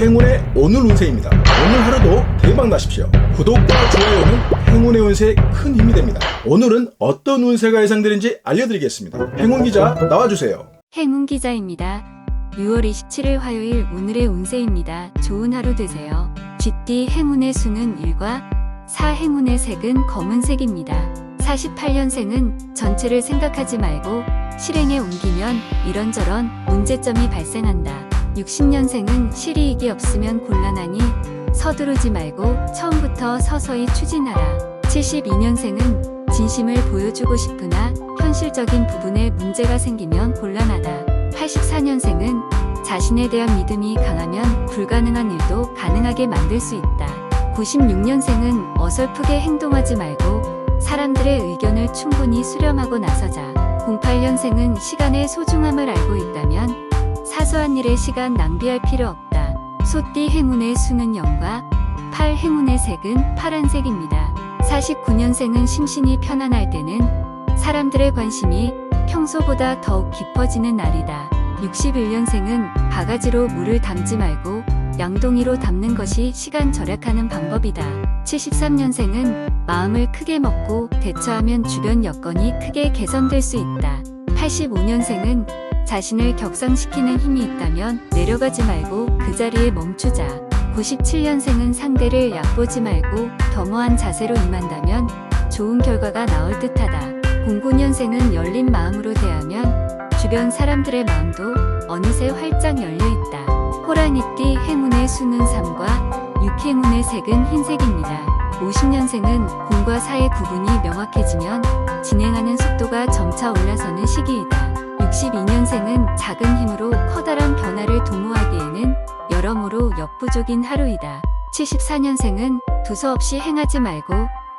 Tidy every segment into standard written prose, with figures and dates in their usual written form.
행운의 오늘 운세입니다. 오늘 하루도 대박 나십시오. 구독과 좋아요는 행운의 운세에 큰 힘이 됩니다. 오늘은 어떤 운세가 예상되는지 알려드리겠습니다. 행운기자 나와주세요. 행운기자입니다. 6월 27일 화요일 오늘의 운세입니다. 좋은 하루 되세요. 쥐띠 행운의 수는 1과 4 행운의 색은 검은색입니다. 48년생은 전체를 생각하지 말고 실행에 옮기면 이런저런 문제점이 발생한다. 60년생은 실이익이 없으면 곤란하니 서두르지 말고 처음부터 서서히 추진하라. 72년생은 진심을 보여주고 싶으나 현실적인 부분에 문제가 생기면 곤란하다. 84년생은 자신에 대한 믿음이 강하면 불가능한 일도 가능하게 만들 수 있다. 96년생은 어설프게 행동하지 말고 사람들의 의견을 충분히 수렴하고 나서자. 08년생은 시간의 소중함을 알고 있다면 사소한 일에 시간 낭비할 필요 없다. 소띠 행운의 수는 0과 8 행운의 색은 파란색입니다. 49년생은 심신이 편안할 때는 사람들의 관심이 평소보다 더욱 깊어지는 날이다. 61년생은 바가지로 물을 담지 말고 양동이로 담는 것이 시간 절약하는 방법이다. 73년생은 마음을 크게 먹고 대처하면 주변 여건이 크게 개선될 수 있다. 85년생은 자신을 격상시키는 힘이 있다면 내려가지 말고 그 자리에 멈추자. 97년생은 상대를 얕보지 말고 겸허한 자세로 임한다면 좋은 결과가 나올 듯하다. 09년생은 열린 마음으로 대하면 주변 사람들의 마음도 어느새 활짝 열려있다. 호랑이띠 행운의 수는 3과 6 행운의 색은 흰색입니다. 50년생은 공과 사의 구분이 명확해지면 진행하는 속도가 점차 올라서는 시기이다. 62년생은 작은 힘으로 커다란 변화를 도모하기에는 여러모로 역부족인 하루이다. 74년생은 두서없이 행하지 말고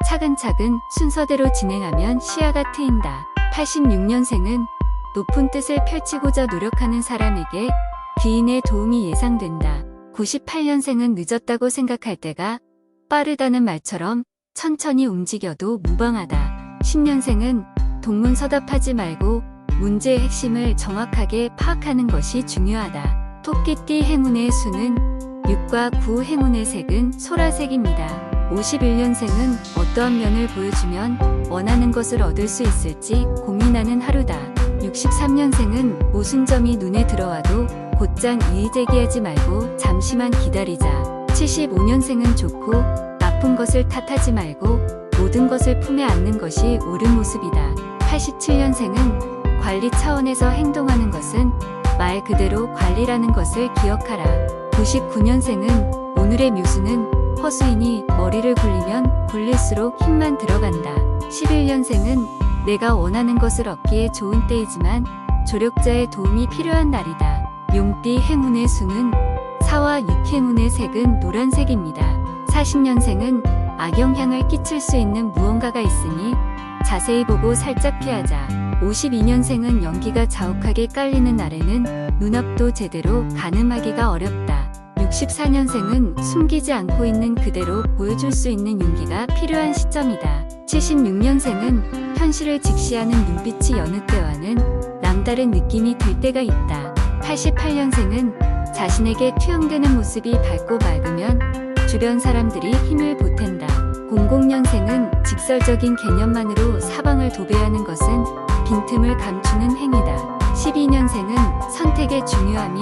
차근차근 순서대로 진행하면 시야가 트인다. 86년생은 높은 뜻을 펼치고자 노력하는 사람에게 귀인의 도움이 예상된다. 98년생은 늦었다고 생각할 때가 빠르다는 말처럼 천천히 움직여도 무방하다. 10년생은 동문서답하지 말고 문제의 핵심을 정확하게 파악하는 것이 중요하다. 토끼띠 행운의 수는 6과 9 행운의 색은 소라색입니다. 51년생은 어떠한 면을 보여주면 원하는 것을 얻을 수 있을지 고민하는 하루다. 63년생은 모순점이 눈에 들어와도 곧장 이의제기하지 말고 잠시만 기다리자. 75년생은 좋고 나쁜 것을 탓하지 말고 모든 것을 품에 안는 것이 옳은 모습이다. 87년생은 관리 차원에서 행동하는 것은 말 그대로 관리라는 것을 기억하라. 99년생은 오늘의 묘수는 허수이니 머리를 굴리면 굴릴수록 힘만 들어간다. 11년생은 내가 원하는 것을 얻기에 좋은 때이지만 조력자의 도움이 필요한 날이다. 용띠 행운의 수는 4와 6 행운의 색은 노란색입니다. 40년생은 악영향을 끼칠 수 있는 무언가가 있으니 자세히 보고 살짝 피하자. 52년생은 연기가 자욱하게 깔리는 날에는 눈앞도 제대로 가늠하기가 어렵다. 64년생은 숨기지 않고 있는 그대로 보여줄 수 있는 용기가 필요한 시점이다. 76년생은 현실을 직시하는 눈빛이 여느 때와는 남다른 느낌이 들 때가 있다. 88년생은 자신에게 투영되는 모습이 밝고 맑으면 주변 사람들이 힘을 보탠다. 00년생은 직설적인 개념만으로 사방을 도배하는 것은 빈틈을 감추는 행위다. 12년생은 선택의 중요함이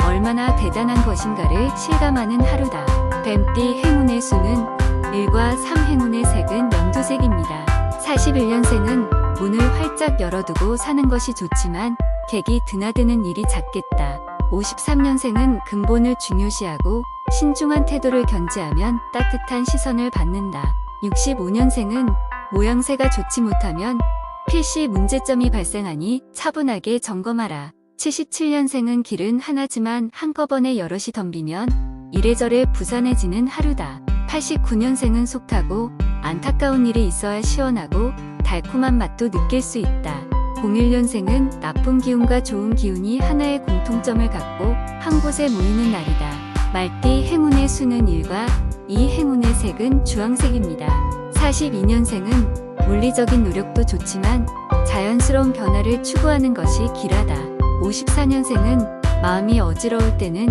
얼마나 대단한 것인가를 실감하는 하루다. 뱀띠 행운의 수는 1과 3 행운의 색은 연두색입니다. 41년생은 문을 활짝 열어두고 사는 것이 좋지만 객이 드나드는 일이 잦겠다. 53년생은 근본을 중요시하고 신중한 태도를 견지하면 따뜻한 시선을 받는다. 65년생은 모양새가 좋지 못하면 필시 문제점이 발생하니 차분하게 점검하라. 77년생은 길은 하나지만 한꺼번에 여럿이 덤비면 이래저래 부산해지는 하루다. 89년생은 속타고 안타까운 일이 있어야 시원하고 달콤한 맛도 느낄 수 있다. 01년생은 나쁜 기운과 좋은 기운이 하나의 공통점을 갖고 한 곳에 모이는 날이다. 말띠 행운의 수는 1과 2 행운의 색은 주황색입니다. 42년생은 물리적인 노력도 좋지만 자연스러운 변화를 추구하는 것이 길하다. 54년생은 마음이 어지러울 때는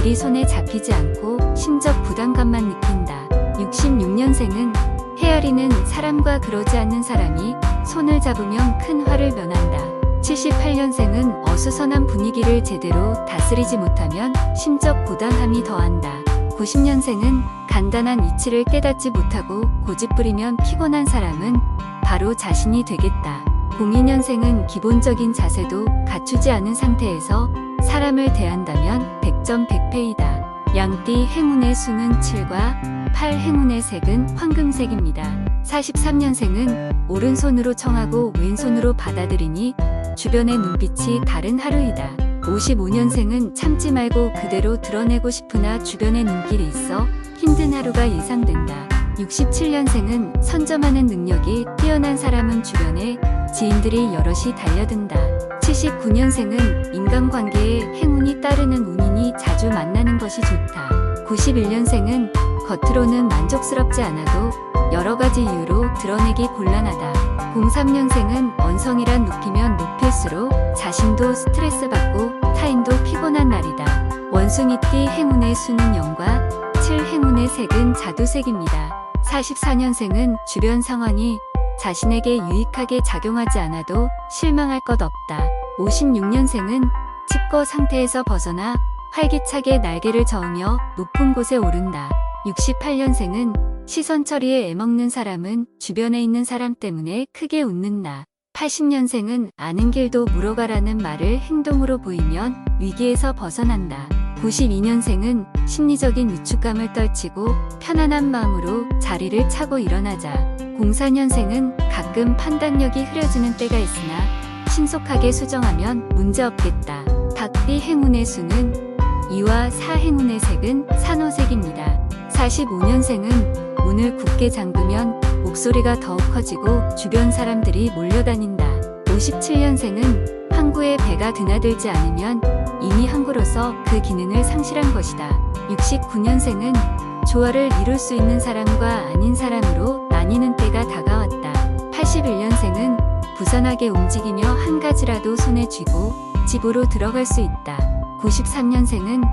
일이 손에 잡히지 않고 심적 부담감만 느낀다. 66년생은 헤아리는 사람과 그러지 않는 사람이 손을 잡으면 큰 화를 면한다. 78년생은 어수선한 분위기를 제대로 다스리지 못하면 심적 부담함이 더한다. 90년생은 간단한 이치를 깨닫지 못하고 고집부리면 피곤한 사람은 바로 자신이 되겠다. 02년생은 기본적인 자세도 갖추지 않은 상태에서 사람을 대한다면 100점 100패이다. 양띠 행운의 수는 7과 8, 행운의 색은 황금색입니다. 43년생은 오른손으로 청하고 왼손으로 받아들이니 주변의 눈빛이 다른 하루이다. 55년생은 참지 말고 그대로 드러내고 싶으나 주변에 눈길이 있어 힘든 하루가 예상된다. 67년생은 선점하는 능력이 뛰어난 사람은 주변에 지인들이 여럿이 달려든다. 79년생은 인간관계에 행운이 따르는 운인이 자주 만나는 것이 좋다. 91년생은 겉으로는 만족스럽지 않아도 여러 가지 이유로 드러내기 곤란하다. 03년생은 언성이란 높이면 높일수록 자신도 스트레스 받고 타인도 피곤한 날이다. 원숭이띠 행운의 수는 0과 7, 행운의 색은 자두색입니다. 44년생은 주변 상황이 자신에게 유익하게 작용하지 않아도 실망할 것 없다. 56년생은 칩거 상태에서 벗어나 활기차게 날개를 저으며 높은 곳에 오른다. 68년생은 시선 처리에 애먹는 사람은 주변에 있는 사람 때문에 크게 웃는다. 80년생은 아는 길도 물어가라는 말을 행동으로 보이면 위기에서 벗어난다. 92년생은 심리적인 위축감을 떨치고 편안한 마음으로 자리를 차고 일어나자. 04년생은 가끔 판단력이 흐려지는 때가 있으나 신속하게 수정하면 문제없겠다. 닭띠 행운의 수는 2와 4, 행운의 색은 산호색입니다. 45년생은 문을 굳게 잠그면 목소리가 더욱 커지고 주변 사람들이 몰려다닌다. 57년생은 항구에 배가 드나들지 않으면 이미 항구로서 그 기능을 상실한 것이다. 69년생은 조화를 이룰 수 있는 사람과 아닌 사람으로 나뉘는 때가 다가왔다. 81년생은 부산하게 움직이며 한 가지라도 손에 쥐고 집으로 들어갈 수 있다. 93년생은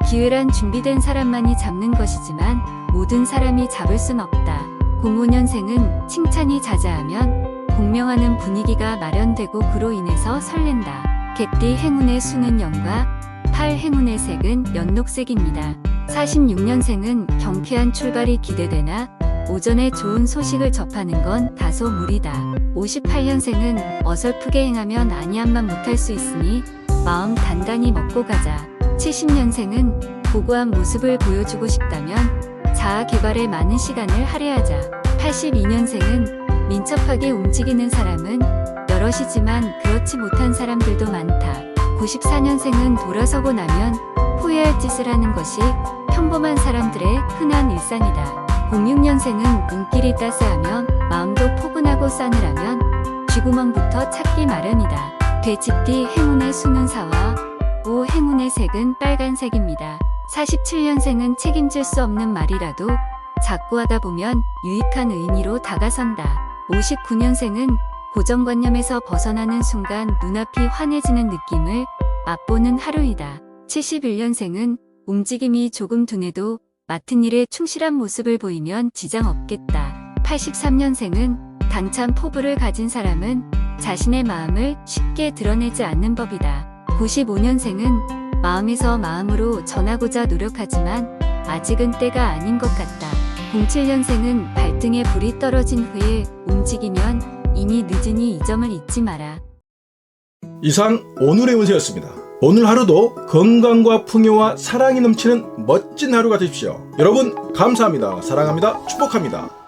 기회란 준비된 사람만이 잡는 것이지만 모든 사람이 잡을 순 없다. 05년생은 칭찬이 자자하면 공명하는 분위기가 마련되고 그로 인해서 설렌다. 개띠 행운의 수는 0과 8, 행운의 색은 연녹색입니다. 46년생은 경쾌한 출발이 기대되나 오전에 좋은 소식을 접하는 건 다소 무리다. 58년생은 어설프게 행하면 아니함만 못할 수 있으니 마음 단단히 먹고 가자. 70년생은 고고한 모습을 보여주고 싶다면 자아 개발에 많은 시간을 할애하자. 82년생은 민첩하게 움직이는 사람은 여럿이지만 그렇지 못한 사람들도 많다. 94년생은 돌아서고 나면 후회할 짓을 하는 것이 평범한 사람들의 흔한 일상이다. 06년생은 눈길이 따스하면 마음도 포근하고 싸늘하면 쥐구멍부터 찾기 마련이다. 돼지띠 행운의 수는 4와 5, 행운의 색은 빨간색입니다. 47년생은 책임질 수 없는 말이라도 자꾸 하다 보면 유익한 의미로 다가선다. 59년생은 고정관념에서 벗어나는 순간 눈앞이 환해지는 느낌을 맛보는 하루이다. 71년생은 움직임이 조금 둔해도 맡은 일에 충실한 모습을 보이면 지장 없겠다. 83년생은 당찬 포부를 가진 사람은 자신의 마음을 쉽게 드러내지 않는 법이다. 95년생은 마음에서 마음으로 전하고자 노력하지만 아직은 때가 아닌 것 같다. 07년생은 발등에 불이 떨어진 후에 움직이면 이미 늦으니 이 점을 잊지 마라. 이상 오늘의 운세였습니다. 오늘 하루도 건강과 풍요와 사랑이 넘치는 멋진 하루가 되십시오. 여러분 감사합니다. 사랑합니다. 축복합니다.